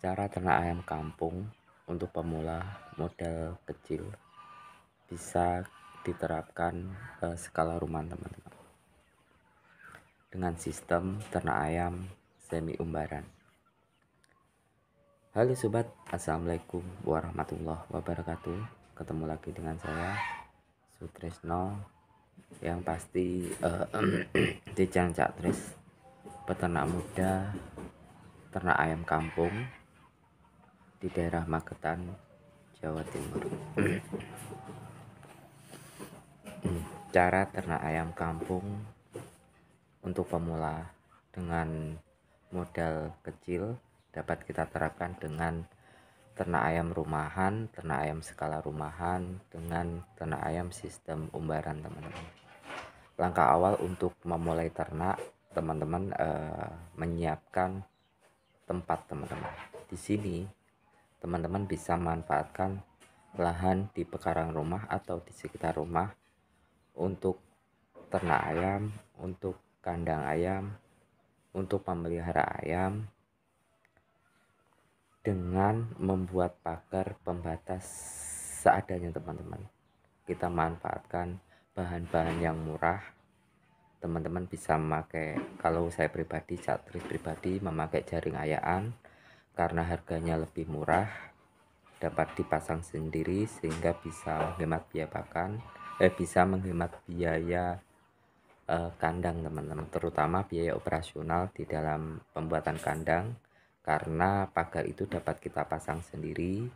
Cara ternak ayam kampung untuk pemula modal kecil bisa diterapkan skala rumah teman-teman dengan sistem ternak ayam semi umbaran. Halo sobat, assalamualaikum warahmatullahi wabarakatuh. Ketemu lagi dengan saya Sutrisno, yang pasti di Cang Cak Tris, peternak muda ternak ayam kampung di daerah Magetan, Jawa Timur. Cara ternak ayam kampung untuk pemula dengan modal kecil dapat kita terapkan dengan ternak ayam rumahan, ternak ayam skala rumahan, dengan ternak ayam sistem umbaran teman-teman. Langkah awal untuk memulai ternak, teman-teman menyiapkan tempat teman-teman. Di sini teman-teman bisa manfaatkan lahan di pekarangan rumah atau di sekitar rumah untuk ternak ayam, untuk kandang ayam, untuk memelihara ayam, dengan membuat pagar pembatas seadanya teman-teman. Kita manfaatkan bahan-bahan yang murah. Teman-teman bisa memakai, kalau saya pribadi, Catris pribadi memakai jaring ayaan karena harganya lebih murah, dapat dipasang sendiri sehingga bisa menghemat biaya pakan, bisa menghemat biaya kandang teman-teman, terutama biaya operasional di dalam pembuatan kandang, karena pagar itu dapat kita pasang sendiri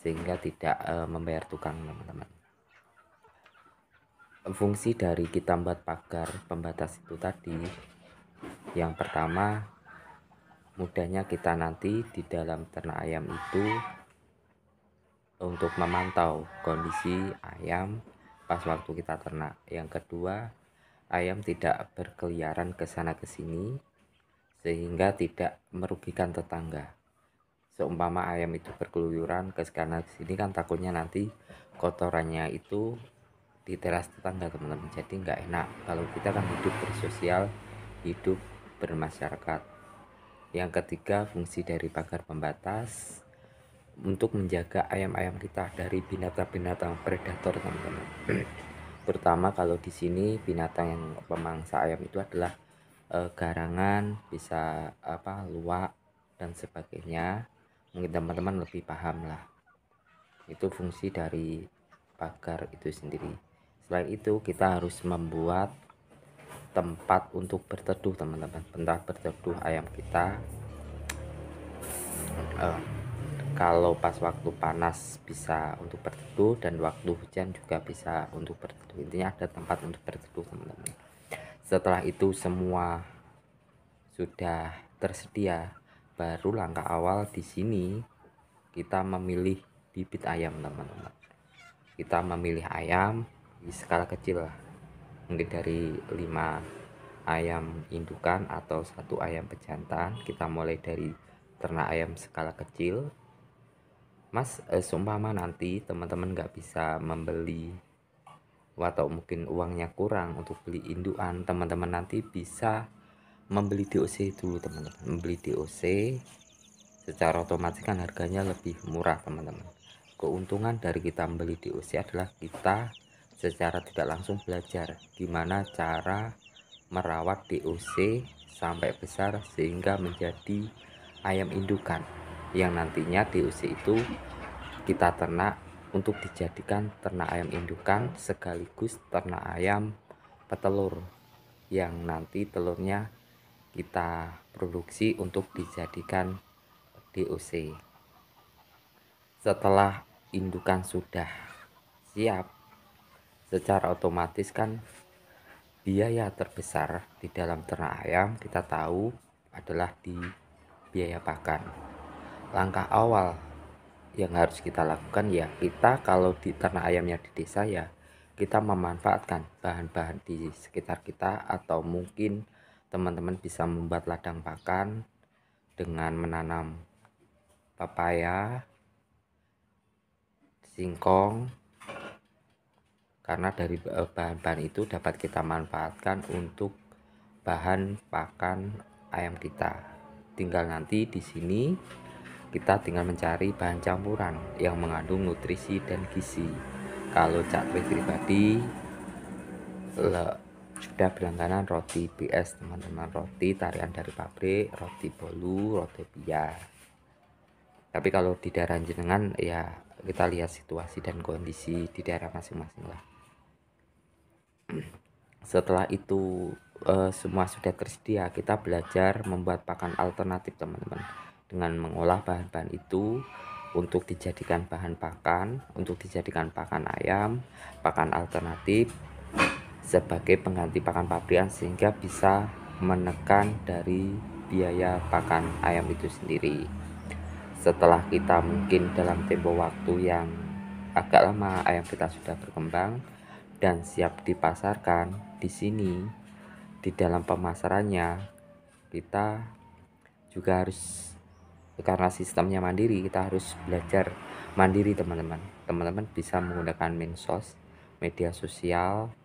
sehingga tidak membayar tukang teman-teman. Fungsi dari kita membuat pagar pembatas itu tadi, yang pertama, mudahnya kita nanti di dalam ternak ayam itu untuk memantau kondisi ayam pas waktu kita ternak. Yang kedua, ayam tidak berkeliaran ke sana ke sini sehingga tidak merugikan tetangga. Seumpama ayam itu berkeluyuran ke sana ke sini kan takutnya nanti kotorannya itu di teras tetangga teman-teman, jadi nggak enak. Kalau kita kan hidup bersosial, hidup bermasyarakat. Yang ketiga, fungsi dari pagar pembatas untuk menjaga ayam-ayam kita dari binatang-binatang predator teman-teman. Terutama kalau di sini binatang yang pemangsa ayam itu adalah garangan, bisa luwak dan sebagainya. Mungkin teman-teman lebih paham lah. Itu fungsi dari pagar itu sendiri. Selain itu kita harus membuat tempat untuk berteduh teman-teman, tempat berteduh ayam kita. Kalau pas waktu panas bisa untuk berteduh, dan waktu hujan juga bisa untuk berteduh. Intinya ada tempat untuk berteduh teman-teman. Setelah itu semua sudah tersedia, baru langkah awal di sini kita memilih bibit ayam teman-teman. Kita memilih ayam di skala kecil lah, mungkin dari 5 ayam indukan atau 1 ayam pejantan. Kita mulai dari ternak ayam skala kecil. Mas, seumpama nanti teman-teman nggak bisa membeli atau mungkin uangnya kurang untuk beli indukan, teman-teman nanti bisa membeli DOC dulu teman-teman. Membeli DOC secara otomatis kan harganya lebih murah teman-teman. Keuntungan dari kita membeli DOC adalah kita secara tidak langsung belajar gimana cara merawat DOC sampai besar sehingga menjadi ayam indukan, yang nantinya DOC itu kita ternak untuk dijadikan ternak ayam indukan sekaligus ternak ayam petelur, yang nanti telurnya kita produksi untuk dijadikan DOC. Setelah indukan sudah siap, secara otomatis kan biaya terbesar di dalam ternak ayam kita tahu adalah di biaya pakan. Langkah awal yang harus kita lakukan ya, kita kalau di ternak ayamnya di desa ya, kita memanfaatkan bahan-bahan di sekitar kita, atau mungkin teman-teman bisa membuat ladang pakan dengan menanam pepaya, singkong, karena dari bahan-bahan itu dapat kita manfaatkan untuk bahan pakan ayam kita. Tinggal nanti di sini kita tinggal mencari bahan campuran yang mengandung nutrisi dan gizi. Kalau Cak Tri pribadi sudah berlangganan roti BS teman-teman, roti tarian dari pabrik, roti bolu, roti pia. Tapi kalau di daerah jenengan ya kita lihat situasi dan kondisi di daerah masing-masing lah. Setelah itu semua sudah tersedia, kita belajar membuat pakan alternatif teman-teman, dengan mengolah bahan-bahan itu untuk dijadikan bahan pakan, untuk dijadikan pakan ayam, pakan alternatif sebagai pengganti pakan pabrikan, sehingga bisa menekan dari biaya pakan ayam itu sendiri. Setelah kita mungkin dalam tempo waktu yang agak lama ayam kita sudah berkembang dan siap dipasarkan, di sini di dalam pemasarannya kita juga harus, karena sistemnya mandiri, kita harus belajar mandiri teman-teman. Teman-teman bisa menggunakan medsos, media sosial,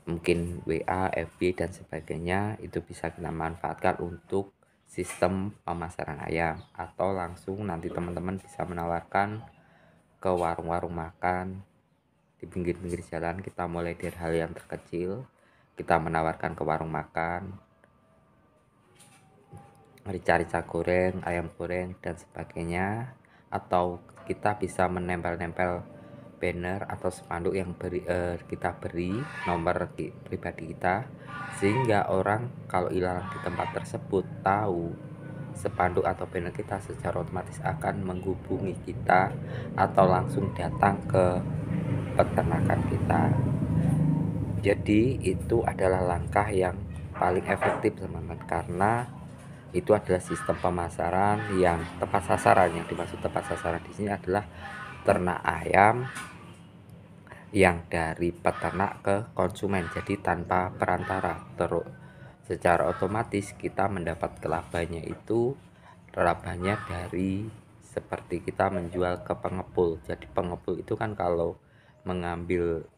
mungkin WA, FB dan sebagainya, itu bisa kita manfaatkan untuk sistem pemasaran ayam, atau langsung nanti teman-teman bisa menawarkan ke warung-warung makan di pinggir-pinggir jalan. Kita mulai dari hal yang terkecil, kita menawarkan ke warung makan rica-rica goreng, ayam goreng dan sebagainya, atau kita bisa menempel-nempel banner atau spanduk yang kita beri nomor pribadi kita, sehingga orang kalau hilang di tempat tersebut tahu spanduk atau banner kita, secara otomatis akan menghubungi kita atau langsung datang ke peternakan kita. Jadi itu adalah langkah yang paling efektif teman-teman, karena itu adalah sistem pemasaran yang tepat sasaran. Yang dimaksud tepat sasaran di sini adalah ternak ayam yang dari peternak ke konsumen, jadi tanpa perantara. Terus secara otomatis kita mendapat labanya itu labanya dari seperti kita menjual ke pengepul. Jadi pengepul itu kan kalau mengambil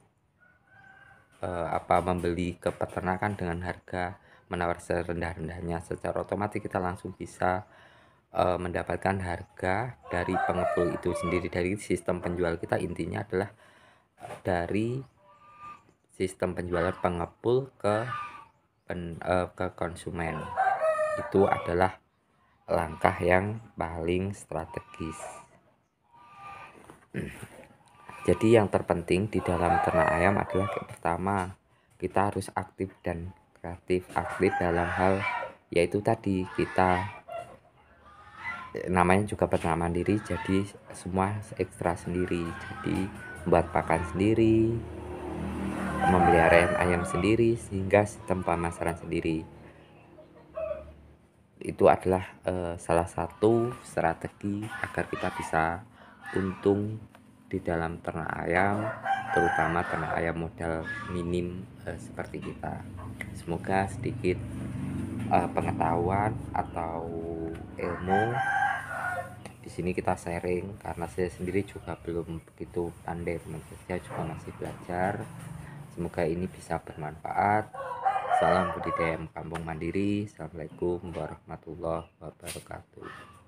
membeli ke peternakan dengan harga menawar serendah-rendahnya, secara otomatis kita langsung bisa mendapatkan harga dari pengepul itu sendiri. Dari sistem penjual kita intinya adalah dari sistem penjualan pengepul ke konsumen. Itu adalah langkah yang paling strategis. Jadi yang terpenting di dalam ternak ayam adalah pertama, kita harus aktif dan kreatif. Aktif dalam hal yaitu tadi, kita namanya juga peternak mandiri, jadi semua ekstra sendiri. Jadi membuat pakan sendiri, memelihara ayam sendiri, sehingga sistem pemasaran sendiri. Itu adalah salah satu strategi agar kita bisa untung di dalam ternak ayam, terutama ternak ayam modal minim seperti kita. Semoga sedikit pengetahuan atau ilmu di sini kita sharing, karena saya sendiri juga belum begitu pandai teman-teman, saya juga masih belajar. Semoga ini bisa bermanfaat. Salam budidaya kampung mandiri. Assalamualaikum warahmatullahi wabarakatuh.